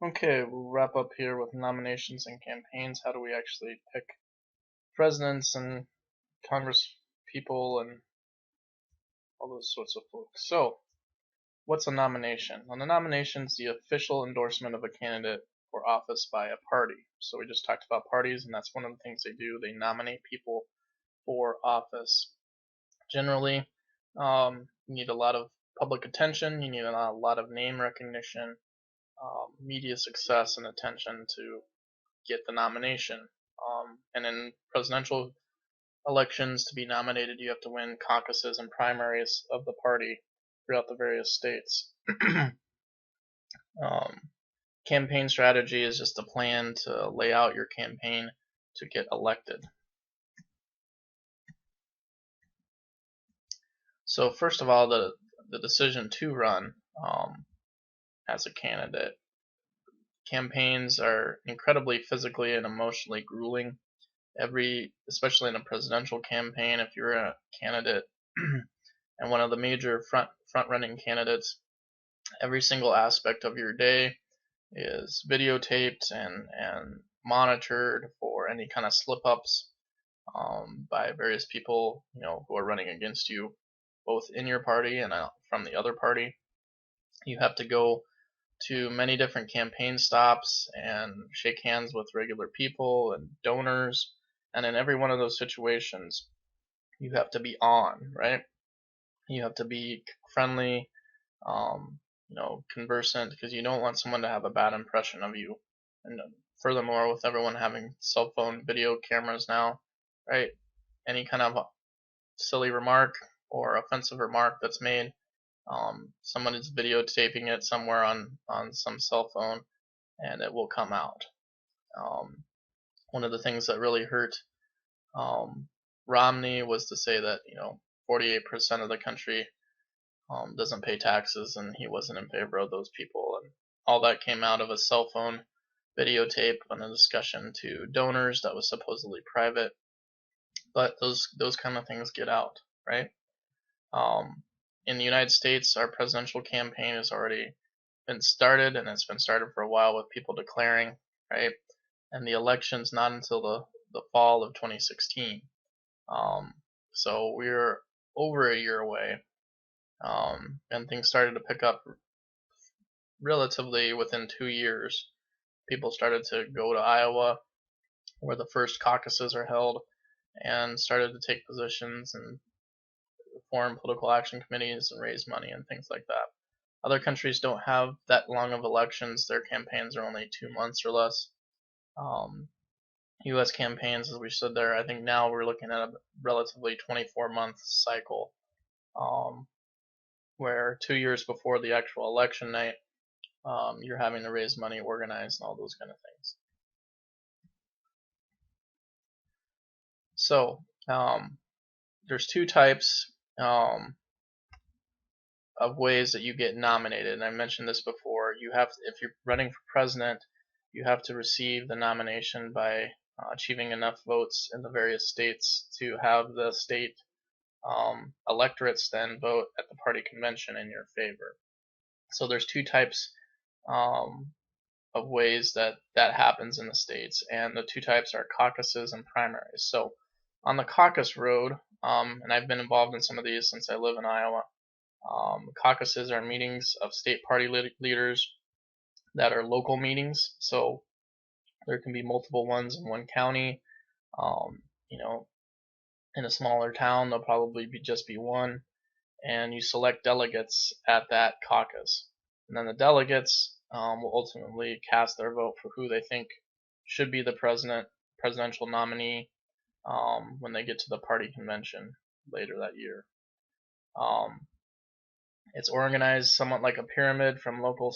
Okay, we'll wrap up here with nominations and campaigns. How do we actually pick presidents and Congress people and all those sorts of folks? So, what's a nomination? Well, a nomination is the official endorsement of a candidate for office by a party. So we just talked about parties, and that's one of the things they do. They nominate people for office. Generally, you need a lot of public attention. You need a lot of name recognition, media success, and attention to get the nomination. And in presidential elections, to be nominated, you have to win caucuses and primaries of the party throughout the various states. um, Campaign strategy is just a plan to lay out your campaign to get elected. So first of all, the decision to run as a candidate. Campaigns are incredibly physically and emotionally grueling. Especially in a presidential campaign, if you're a candidate and one of the major front running candidates, every single aspect of your day is videotaped and monitored for any kind of slip ups by various people who are running against you, both in your party and from the other party. You have to go to many different campaign stops and shake hands with regular people and donors. And in every one of those situations, you have to be on, right? You have to be friendly, conversant, because you don't want someone to have a bad impression of you. And furthermore, with everyone having cell phone video cameras now, right? Any kind of silly remark or offensive remark that's made, someone is videotaping it somewhere on some cell phone, and it will come out. One of the things that really hurt Romney was to say that 48% of the country doesn't pay taxes, and he wasn't in favor of those people, and all that came out of a cell phone videotape on a discussion to donors that was supposedly private. But those kind of things get out, right? In the United States, our presidential campaign has already been started, and it's been started for a while with people declaring, right? And the election's not until the fall of 2016. So we're over a year away, and things started to pick up relatively within 2 years. People started to go to Iowa, where the first caucuses are held, and started to take positions and form political action committees and raise money and things like that. Other countries don't have that long of elections. Their campaigns are only 2 months or less. U.S. campaigns, as we said there, I think now we're looking at a relatively 24-month cycle, where 2 years before the actual election night, you're having to raise money, organize, and all those kind of things. So there's two types of ways that you get nominated, and I mentioned this before. If you're running for president, you have to receive the nomination by achieving enough votes in the various states to have the state electorates then vote at the party convention in your favor. So there's two types of ways that happens in the states, and the two types are caucuses and primaries. So on the caucus road, and I've been involved in some of these since I live in Iowa, caucuses are meetings of state party leaders that are local meetings. So there can be multiple ones in one county. Um, you know, in a smaller town, there'll probably just be one, and you select delegates at that caucus. And then the delegates will ultimately cast their vote for who they think should be the presidential nominee when they get to the party convention later that year. It's organized somewhat like a pyramid from local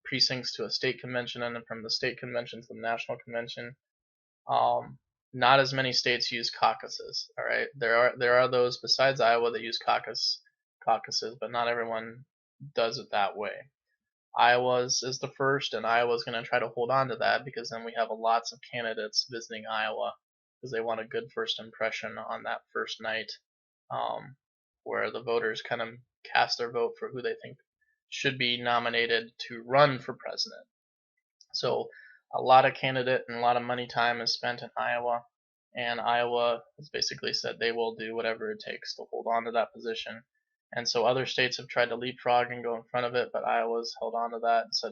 precincts to a state convention, and then from the state convention to the national convention. Not as many states use caucuses. All right, there are those besides Iowa that use caucuses, but not everyone does it that way. Iowa's is the first, and Iowa's going to try to hold on to that because then we have lots of candidates visiting Iowa because they want a good first impression on that first night, where the voters kind of cast their vote for who they think should be nominated to run for president. So a lot of candidate and a lot of money time is spent in Iowa, and Iowa has basically said they will do whatever it takes to hold on to that position. And so other states have tried to leapfrog and go in front of it, but Iowa's held on to that and said,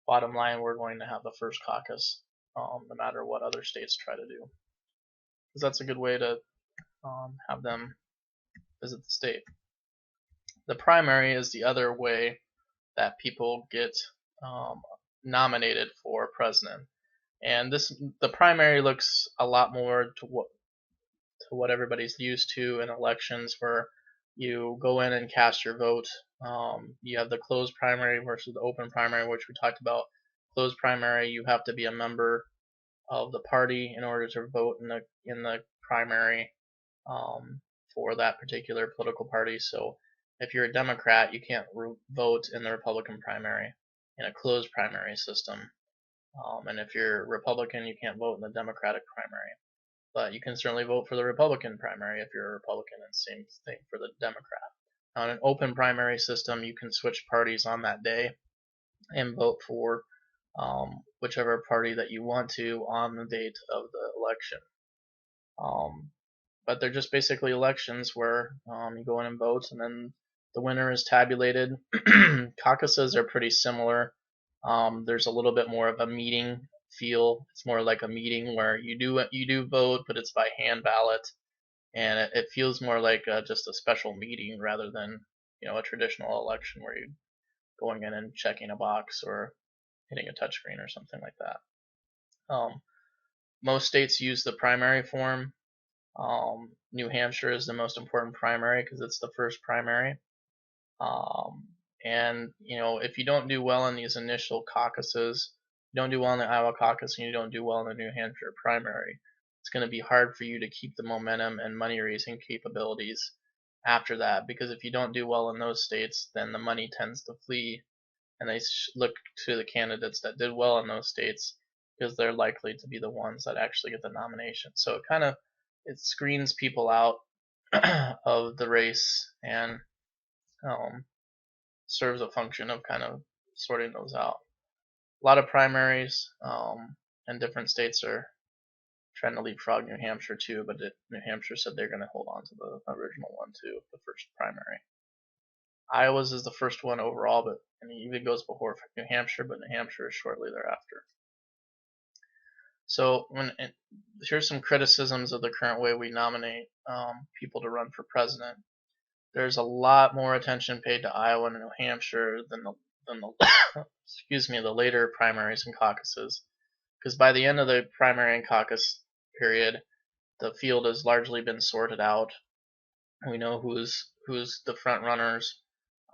bottom line, we're going to have the first caucus, no matter what other states try to do, because that's a good way to have them visit the state. The primary is the other way that people get um, nominated for president. And the primary looks a lot more to what everybody's used to in elections, where you go in and cast your vote. You have the closed primary versus the open primary, which we talked about. Closed primary, you have to be a member of the party in order to vote in the primary for that particular political party. So if you're a Democrat, you can't vote in the Republican primary in a closed primary system. And if you're Republican, you can't vote in the Democratic primary. But you can certainly vote for the Republican primary if you're a Republican, and same thing for the Democrat. On an open primary system, you can switch parties on that day and vote for whichever party that you want to on the date of the election. But they're just basically elections where you go in and vote, and then the winner is tabulated. Caucuses are pretty similar. There's a little bit more of a meeting feel. It's more like a meeting where you do vote, but it's by hand ballot, and it feels more like just a special meeting rather than a traditional election where you're going in and checking a box or hitting a touchscreen or something like that. Most states use the primary form. New Hampshire is the most important primary because it's the first primary. And if you don't do well in these initial caucuses, you don't do well in the Iowa caucus, and you don't do well in the New Hampshire primary, it's going to be hard for you to keep the momentum and money raising capabilities after that, because if you don't do well in those states, then the money tends to flee, and they look to the candidates that did well in those states because they're likely to be the ones that actually get the nomination. So it screens people out of the race, and serves a function of kind of sorting those out. A lot of primaries, and different states are trying to leapfrog New Hampshire too, but New Hampshire said they're going to hold on to the original one too, the first primary. Iowa's is the first one overall, but it even goes before New Hampshire, but New Hampshire is shortly thereafter. So here's some criticisms of the current way we nominate people to run for president. There's a lot more attention paid to Iowa and New Hampshire than the excuse me, the later primaries and caucuses, because by the end of the primary and caucus period, the field has largely been sorted out. We know who's the front runners,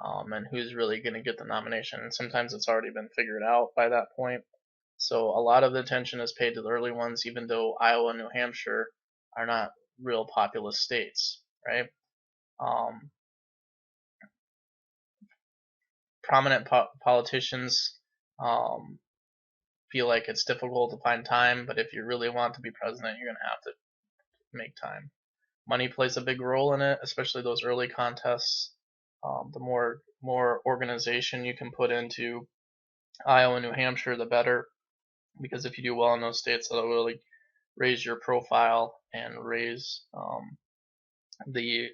and who's really going to get the nomination. And sometimes it's already been figured out by that point. So a lot of the attention is paid to the early ones, even though Iowa and New Hampshire are not real populous states, right? Prominent politicians feel like it's difficult to find time, but if you really want to be president, you're going to have to make time. Money plays a big role in it, especially those early contests. The more organization you can put into Iowa and New Hampshire, the better, because if you do well in those states, that'll really raise your profile and raise the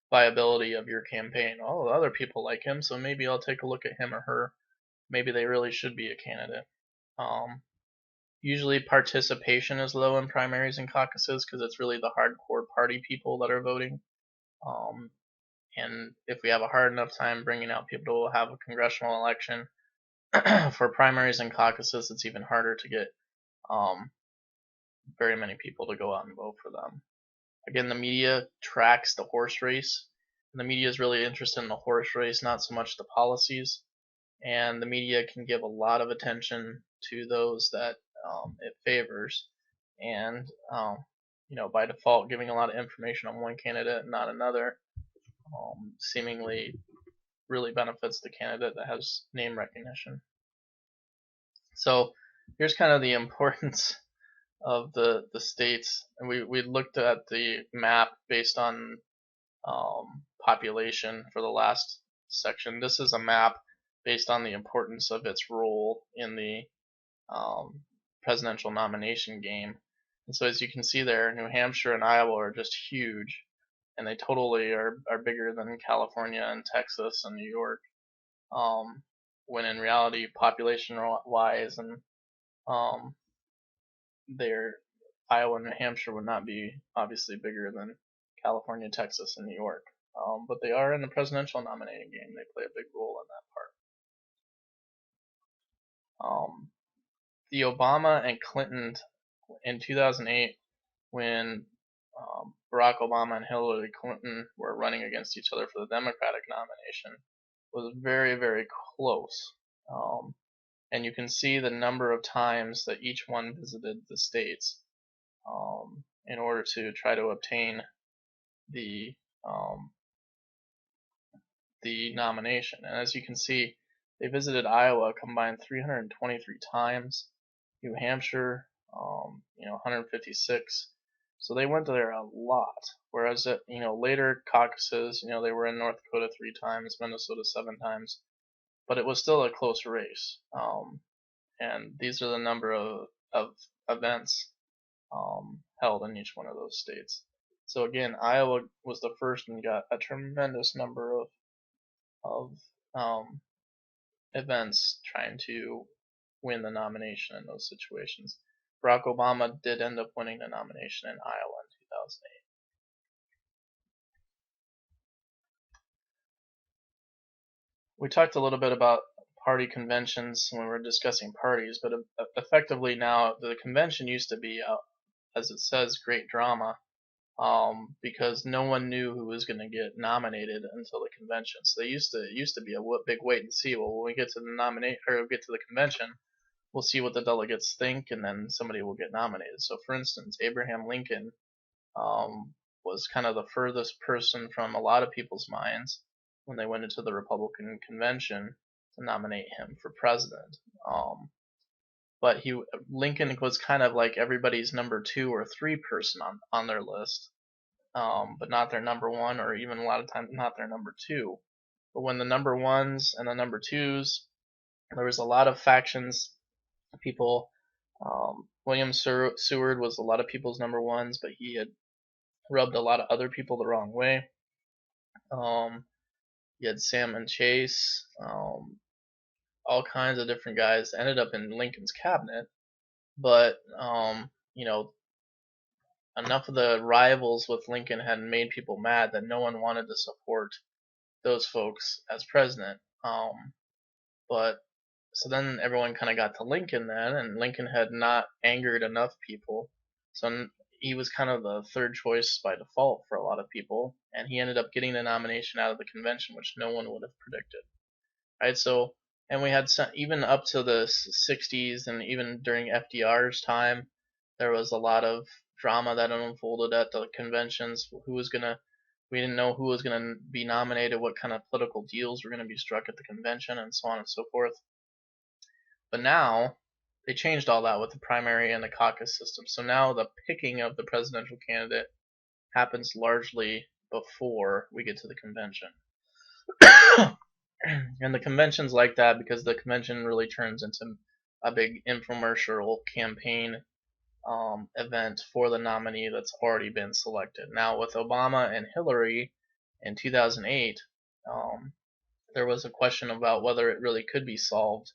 viability of your campaign. Oh, other people like him, so maybe I'll take a look at him or her. Maybe they really should be a candidate. Usually participation is low in primaries and caucuses because it's really the hardcore party people that are voting. And if we have a hard enough time bringing out people to have a congressional election, for primaries and caucuses, it's even harder to get very many people to go out and vote for them. Again, the media tracks the horse race. And the media is really interested in the horse race, not so much the policies. And the media can give a lot of attention to those that it favors, and by default, giving a lot of information on one candidate and not another, seemingly really benefits the candidate that has name recognition. So here's kind of the importance of the states, and we looked at the map based on population for the last section. This is a map based on the importance of its role in the presidential nomination game. And so as you can see there, New Hampshire and Iowa are just huge, and they totally are bigger than California and Texas and New York. When in reality, population-wise, and um, their Iowa and New Hampshire would not be obviously bigger than California, Texas, and New York. But they are in the presidential nominating game. They play a big role in that part. The Obama and Clinton in 2008, when Barack Obama and Hillary Clinton were running against each other for the Democratic nomination, was very, very close. And you can see the number of times that each one visited the states in order to try to obtain the nomination. And as you can see, they visited Iowa a combined 323 times, New Hampshire, 156. So they went there a lot. Whereas at later caucuses, they were in North Dakota 3 times, Minnesota 7 times, but it was still a close race. And these are the number of events held in each one of those states. So again, Iowa was the first and got a tremendous number of events trying to win the nomination in those situations. Barack Obama did end up winning the nomination in Iowa in 2008. We talked a little bit about party conventions when we were discussing parties, but effectively now the convention used to be, as it says, great drama, because no one knew who was going to get nominated until the convention. So it used to be a big wait and see. Well, when we get to the convention, we'll see what the delegates think, and then somebody will get nominated. So, for instance, Abraham Lincoln was kind of the furthest person from a lot of people's minds when they went into the Republican convention to nominate him for president. But Lincoln was kind of like everybody's number 2 or 3 person on their list, but not their number 1, or even a lot of times not their number 2. But when the number 1s and the number 2s, there was a lot of factions, people. William Seward was a lot of people's number 1s, but he had rubbed a lot of other people the wrong way. You had Salmon Chase, all kinds of different guys ended up in Lincoln's cabinet, but enough of the rivals with Lincoln had made people mad that no one wanted to support those folks as president. But so then everyone kind of got to Lincoln then, and Lincoln had not angered enough people, so he was kind of the third choice by default for a lot of people, and he ended up getting the nomination out of the convention, which no one would have predicted. Right? So, and we had even up to the 60s, and even during FDR's time, there was a lot of drama that unfolded at the conventions. We didn't know who was gonna be nominated, what kind of political deals were gonna be struck at the convention, and so on and so forth. But now they changed all that with the primary and the caucus system. So now the picking of the presidential candidate happens largely before we get to the convention. And the convention's like that because the convention really turns into a big infomercial campaign event for the nominee that's already been selected. Now with Obama and Hillary in 2008, there was a question about whether it really could be solved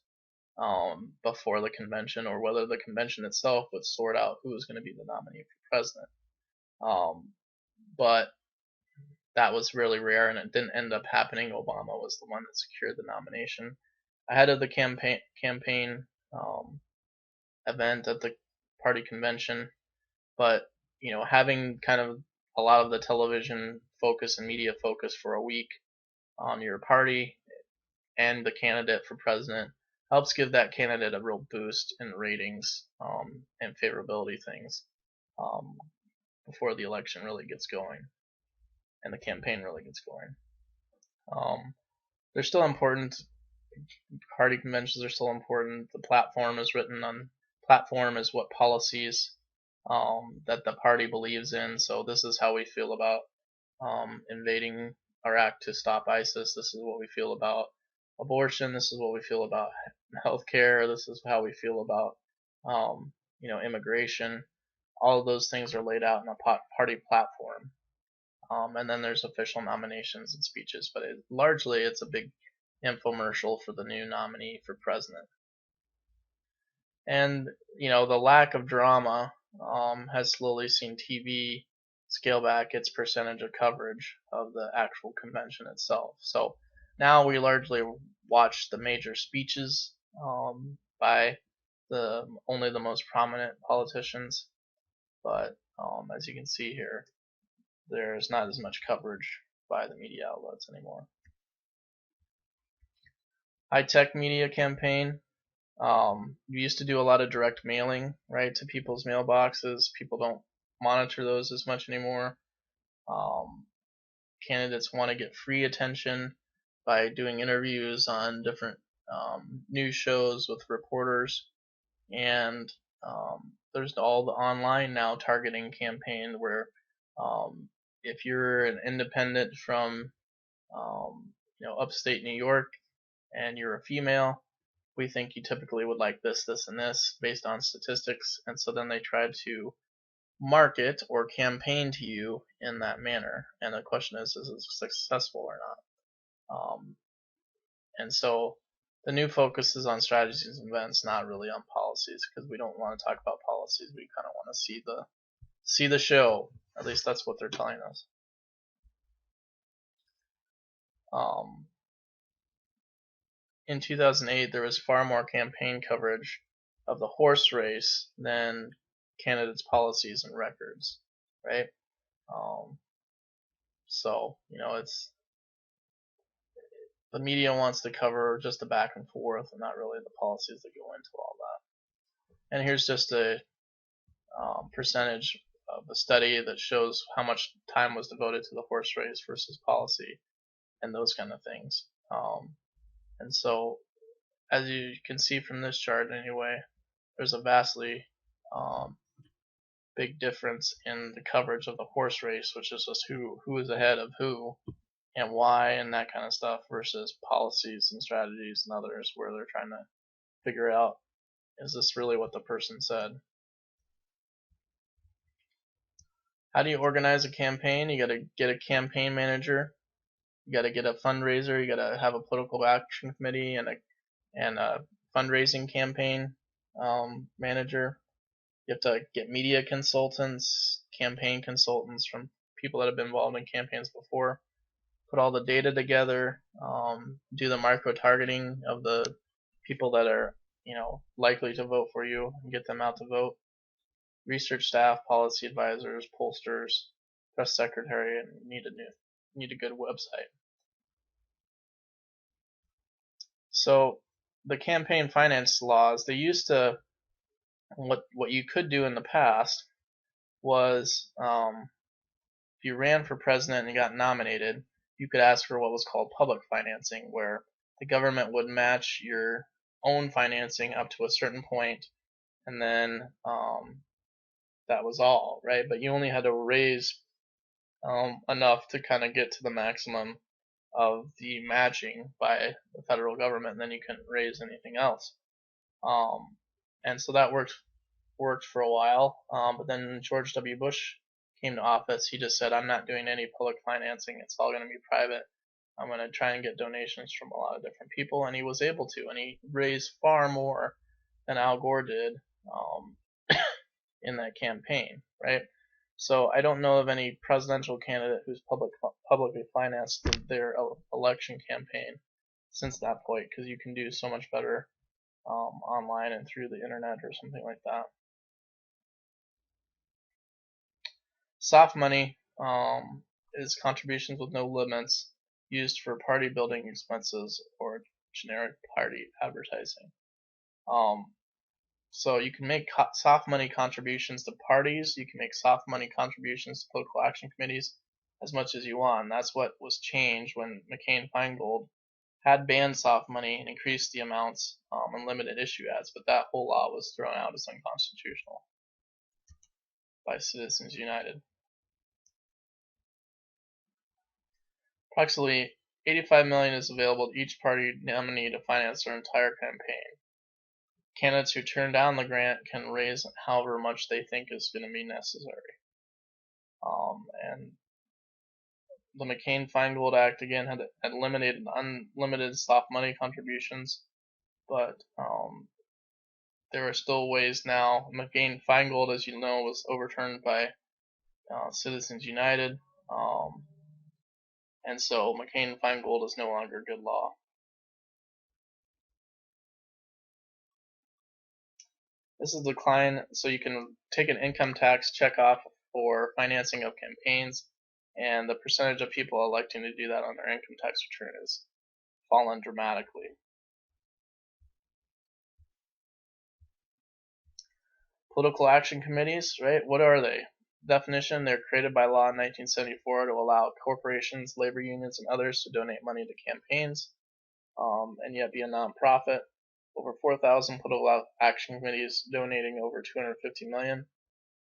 before the convention, or whether the convention itself would sort out who was going to be the nominee for president. But that was really rare, and it didn't end up happening. Obama was the one that secured the nomination ahead of the campaign event at the party convention. But having kind of a lot of the television focus and media focus for a week on your party and the candidate for president helps give that candidate a real boost in ratings and favorability things before the election really gets going and the campaign really gets going. They're still important. Party conventions are still important. The platform is written on. Platform is what policies that the party believes in. So this is how we feel about invading Iraq to stop ISIS. This is what we feel about abortion. This is what we feel about healthcare. This is how we feel about immigration. All of those things are laid out in a party platform. And then there's official nominations and speeches, but largely it's a big infomercial for the new nominee for president. And the lack of drama has slowly seen TV scale back its percentage of coverage of the actual convention itself. So now we largely watch the major speeches by only the most prominent politicians, but as you can see here, there's not as much coverage by the media outlets anymore. High-tech media campaign. You used to do a lot of direct mailing, right, to people's mailboxes. People don't monitor those as much anymore. Candidates want to get free attention by doing interviews on different news shows with reporters, and there's all the online now targeting campaign where if you're an independent from upstate New York and you're a female, we think you typically would like this, this, and this based on statistics, and so then they try to market or campaign to you in that manner. And the question is it successful or not? And so the new focus is on strategies and events, not really on policies, because we don't want to talk about policies. We kind of want to see the show. At least that's what they're telling us. In 2008, there was far more campaign coverage of the horse race than candidates' policies and records, right? So it's the media wants to cover just the back and forth and not really the policies that go into all that. And here's just a percentage of a study that shows how much time was devoted to the horse race versus policy and those kind of things. And so, as you can see from this chart anyway, there's a vastly big difference in the coverage of the horse race, which is just who is ahead of who and why and that kind of stuff, versus policies and strategies and others where they're trying to figure out, is this really what the person said? How do you organize a campaign? You got to get a campaign manager. You got to get a fundraiser. You got to have a political action committee and a fundraising campaign manager. You have to get media consultants, campaign consultants from people that have been involved in campaigns before. Put all the data together. Do the micro targeting of the people that are likely to vote for you and get them out to vote. Research staff, policy advisors, pollsters, press secretary, and need a good website. So the campaign finance laws, they used to, what you could do in the past was if you ran for president and you got nominated, you could ask for what was called public financing, where the government would match your own financing up to a certain point, and then that was all, right? But you only had to raise enough to kind of get to the maximum of the matching by the federal government, and then you couldn't raise anything else. And so that worked for a while, but then George W. Bush came to office. He just said, I'm not doing any public financing. It's all going to be private. I'm going to try and get donations from a lot of different people, and he was able to, and he raised far more than Al Gore did in that campaign, right? So I don't know of any presidential candidate who's publicly financed their election campaign since that point, because you can do so much better online and through the internet or something like that. Soft money is contributions with no limits used for party building expenses or generic party advertising. So you can make soft money contributions to parties, you can make soft money contributions to political action committees as much as you want. And that's what was changed when McCain-Feingold had banned soft money and increased the amounts and limited issue ads, but that whole law was thrown out as unconstitutional by Citizens United. Approximately $85 million is available to each party nominee to finance their entire campaign. candidates who turn down the grant can raise however much they think is going to be necessary. And the McCain-Feingold Act again had eliminated unlimited soft money contributions, but there are still ways now. McCain-Feingold, as you know, was overturned by Citizens United, and so McCain-Feingold is no longer good law. This is the decline, so you can take an income tax check off for financing of campaigns, and the percentage of people electing to do that on their income tax return has fallen dramatically. Political action committees, right? What are they? Definition: they're created by law in 1974 to allow corporations, labor unions, and others to donate money to campaigns, and yet be a nonprofit. Over 4,000 political action committees donating over $250 million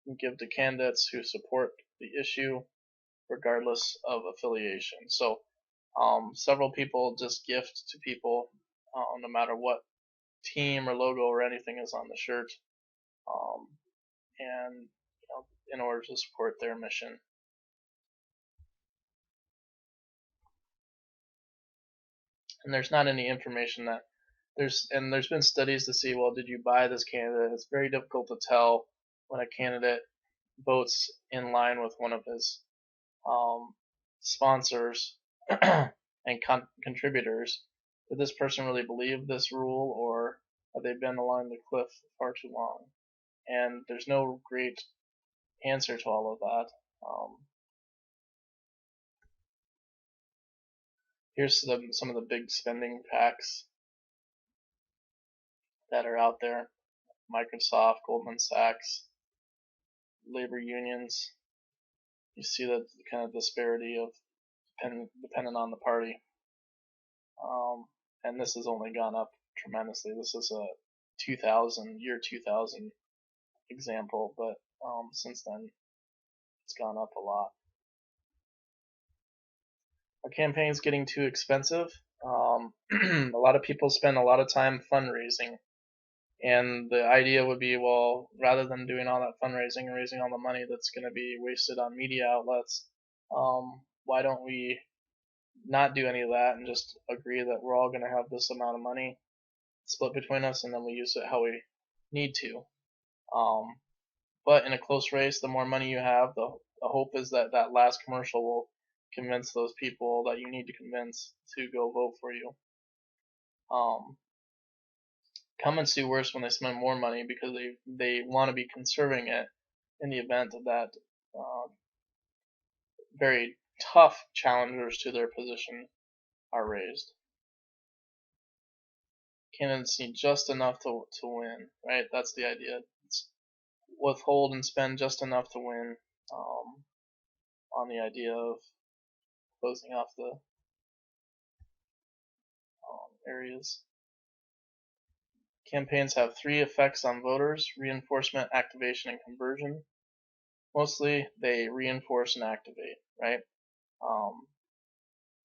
and give to candidates who support the issue regardless of affiliation. So several people just gift to people no matter what team or logo or anything is on the shirt, and in order to support their mission. And there's not any information that there's been studies to see, well, did you buy this candidate? It's very difficult to tell when a candidate votes in line with one of his sponsors and contributors. Did this person really believe this rule, or have they been along the cliff far too long? And there's no great answer to all of that. Here's some of the big spending packs that are out there: Microsoft, Goldman Sachs, labor unions. You see the kind of disparity of dependent on the party. And this has only gone up tremendously. This is a year 2000 example, but since then it's gone up a lot. Our campaign's getting too expensive. A lot of people spend a lot of time fundraising, and the idea would be, well, rather than doing all that fundraising and raising all the money that's going to be wasted on media outlets, why don't we not do any of that and just agree that we're all going to have this amount of money split between us, and then we use it how we need to. But in a close race, the more money you have, the hope is that that last commercial will convince those people that you need to convince to go vote for you. Incumbents do worse when they spend more money because they want to be conserving it in the event that very tough challengers to their position are raised. Candidates need just enough to win, right? That's the idea. It's withhold and spend just enough to win, on the idea of closing off the areas. Campaigns have three effects on voters: reinforcement, activation, and conversion. Mostly they reinforce and activate, right?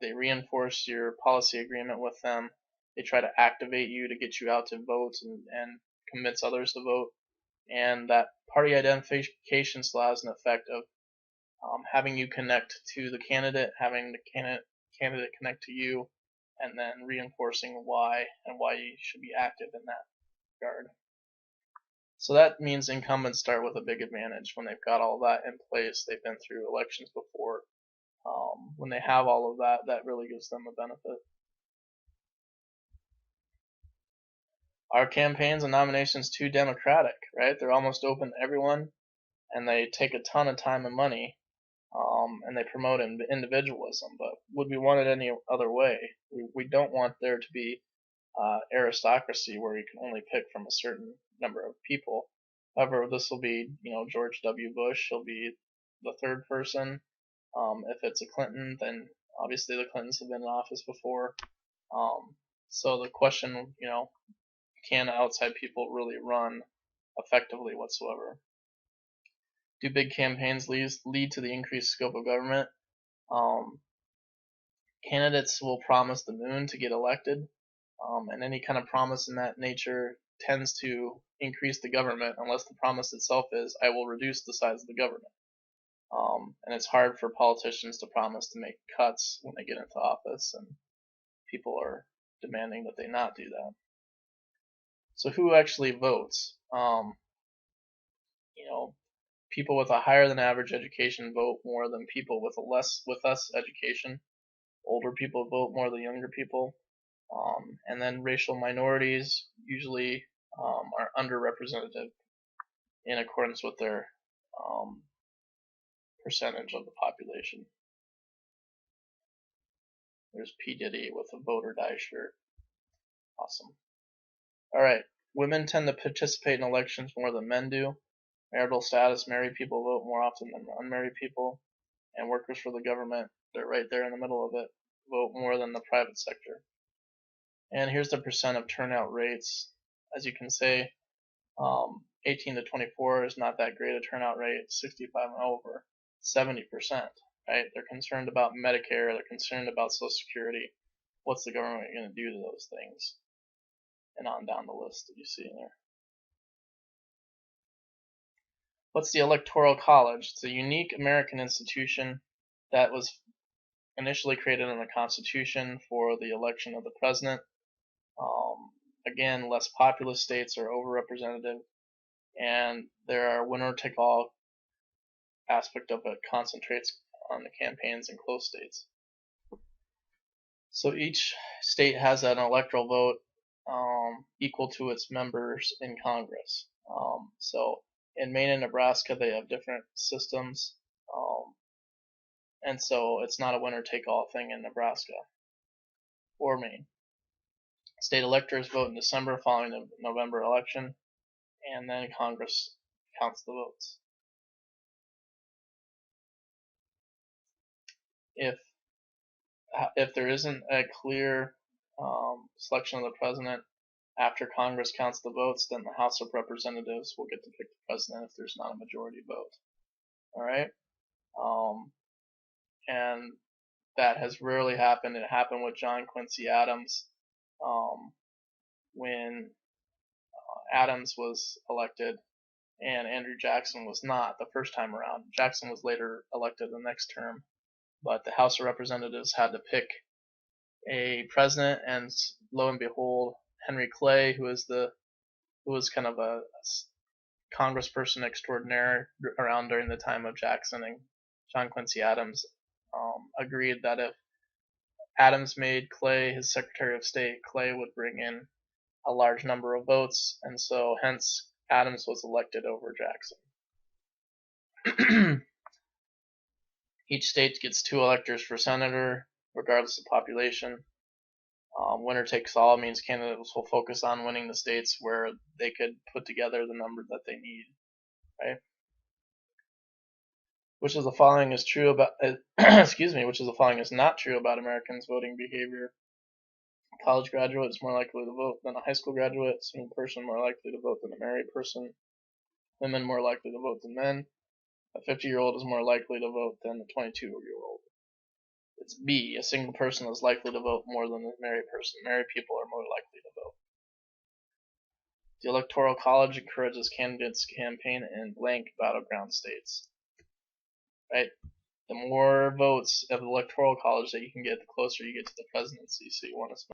They reinforce your policy agreement with them. They try to activate you to get you out to vote and convince others to vote. And that party identification still has an effect of having you connect to the candidate, having the candidate connect to you, and then reinforcing why you should be active in that regard. So that means incumbents start with a big advantage when they've got all that in place. They've been through elections before. When they have all of that, that really gives them a benefit. Our campaigns and nominations too democratic, right? They're almost open to everyone, and they take a ton of time and money, and they promote individualism. But would we want it any other way? We don't want there to be aristocracy where you can only pick from a certain number of people. However, this will be, George W. Bush. He'll be the third person. If it's a Clinton, then obviously the Clintons have been in office before. So the question, can outside people really run effectively whatsoever? Do big campaigns lead to the increased scope of government? Candidates will promise the moon to get elected, and any kind of promise in that nature tends to increase the government unless the promise itself is, I will reduce the size of the government. And it's hard for politicians to promise to make cuts when they get into office, and people are demanding that they not do that. So who actually votes? People with a higher than average education vote more than people with less education. Older people vote more than younger people. And then racial minorities usually are underrepresented in accordance with their percentage of the population. There's P. Diddy with a vote or die shirt. Awesome. Alright, women tend to participate in elections more than men do. Marital status, married people vote more often than unmarried people. And workers for the government, they're right there in the middle of it, vote more than the private sector. And here's the percent of turnout rates. As you can say, 18 to 24 is not that great a turnout rate. 65 and over, 70%. Right? They're concerned about Medicare. They're concerned about Social Security. What's the government going to do to those things? And on down the list that you see in there. What's the Electoral College? It's a unique American institution that was initially created in the Constitution for the election of the president. Again, less populous states are overrepresented, and there are winner-take-all aspect of it concentrates on the campaigns in close states. So each state has an electoral vote equal to its members in Congress. So in Maine and Nebraska, they have different systems, and so it's not a winner-take-all thing in Nebraska or Maine. State electors vote in December following the November election, and then Congress counts the votes. If there isn't a clear selection of the president after Congress counts the votes, then the House of Representatives will get to pick the president if there's not a majority vote. Alright? And that has rarely happened. It happened with John Quincy Adams when Adams was elected and Andrew Jackson was not the first time around. Jackson was later elected the next term, but the House of Representatives had to pick a president, and lo and behold, Henry Clay, who was kind of a congressperson extraordinaire around during the time of Jackson and John Quincy Adams, agreed that if Adams made Clay his Secretary of State, Clay would bring in a large number of votes, and so hence Adams was elected over Jackson. Each state gets 2 electors for senator, regardless of population. Winner takes all means candidates will focus on winning the states where they could put together the number that they need, right? Which of the following is true about which of the following is not true about Americans' voting behavior? A college graduate is more likely to vote than a high school graduate. A single person more likely to vote than a married person. Women more likely to vote than men. A 50-year-old is more likely to vote than a 22-year-old. It's B. A single person is likely to vote more than a married person. Married people are more likely to vote. The Electoral College encourages candidates to campaign in blank battleground states. Right? The more votes of the Electoral College that you can get, the closer you get to the presidency. So you want to